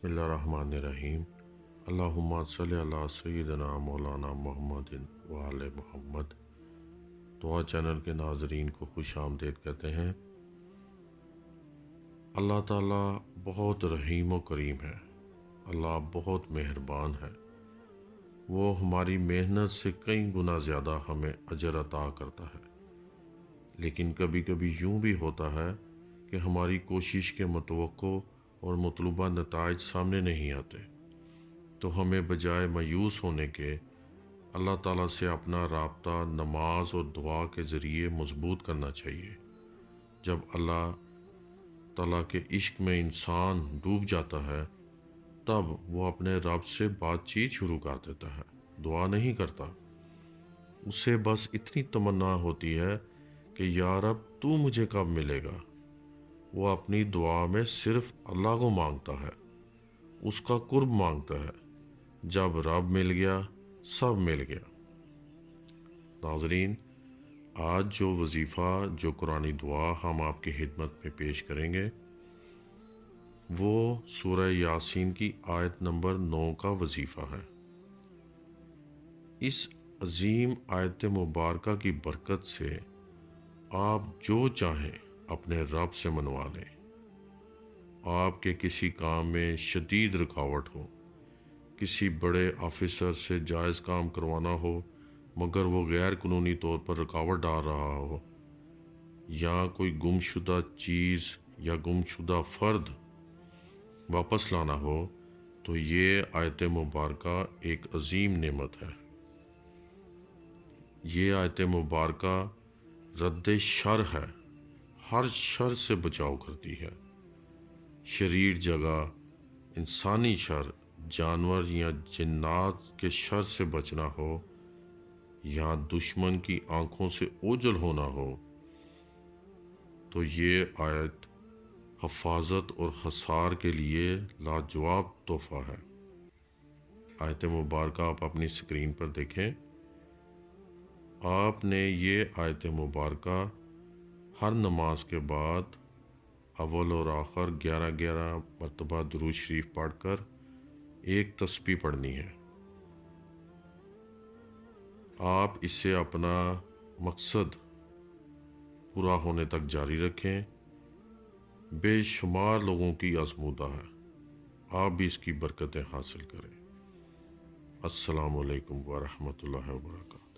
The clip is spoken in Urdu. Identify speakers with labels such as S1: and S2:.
S1: بسم اللہ الرحمن الرحیم۔ اللہم صلی علی سیدنا مولانا محمد وآل محمد۔ دعا چینل کے ناظرین کو خوش آمدید کہتے ہیں۔ اللہ تعالیٰ بہت رحیم و کریم ہے، اللہ بہت مہربان ہے۔ وہ ہماری محنت سے کئی گنا زیادہ ہمیں اجر عطا کرتا ہے، لیکن کبھی کبھی یوں بھی ہوتا ہے کہ ہماری کوشش کے متوقع اور مطلوبہ نتائج سامنے نہیں آتے، تو ہمیں بجائے مایوس ہونے کے اللہ تعالیٰ سے اپنا رابطہ نماز اور دعا کے ذریعے مضبوط کرنا چاہیے۔ جب اللہ تعالیٰ کے عشق میں انسان ڈوب جاتا ہے، تب وہ اپنے رب سے بات چیت شروع کر دیتا ہے، دعا نہیں کرتا۔ اسے بس اتنی تمنا ہوتی ہے کہ یا رب تو مجھے کب ملے گا۔ وہ اپنی دعا میں صرف اللہ کو مانگتا ہے، اس کا قرب مانگتا ہے۔ جب رب مل گیا، سب مل گیا۔ ناظرین، آج جو وظیفہ، جو قرآنی دعا ہم آپ کی خدمت میں پیش کریں گے، وہ سورہ یاسین کی آیت نمبر 9 کا وظیفہ ہے۔ اس عظیم آیت مبارکہ کی برکت سے آپ جو چاہیں اپنے رب سے منوا لیں۔ آپ کے کسی کام میں شدید رکاوٹ ہو، کسی بڑے آفیسر سے جائز کام کروانا ہو مگر وہ غیر قانونی طور پر رکاوٹ ڈال رہا ہو، یا کوئی گمشدہ چیز یا گمشدہ فرد واپس لانا ہو، تو یہ آیت مبارکہ ایک عظیم نعمت ہے۔ یہ آیت مبارکہ رد شر ہے، ہر شر سے بچاؤ کرتی ہے۔ شریر جگہ، انسانی شر، جانور یا جنات کے شر سے بچنا ہو، یا دشمن کی آنکھوں سے اوجھل ہونا ہو، تو یہ آیت حفاظت اور حصار کے لیے لاجواب تحفہ ہے۔ آیت مبارکہ آپ اپنی اسکرین پر دیکھیں۔ آپ نے یہ آیت مبارکہ ہر نماز کے بعد اول اور آخر 11 مرتبہ درود شریف پڑھ کر ایک تسبیح پڑھنی ہے۔ آپ اسے اپنا مقصد پورا ہونے تک جاری رکھیں۔ بے شمار لوگوں کی آزمودہ ہے، آپ بھی اس کی برکتیں حاصل کریں۔ السلام علیکم ورحمۃ اللہ وبرکاتہ۔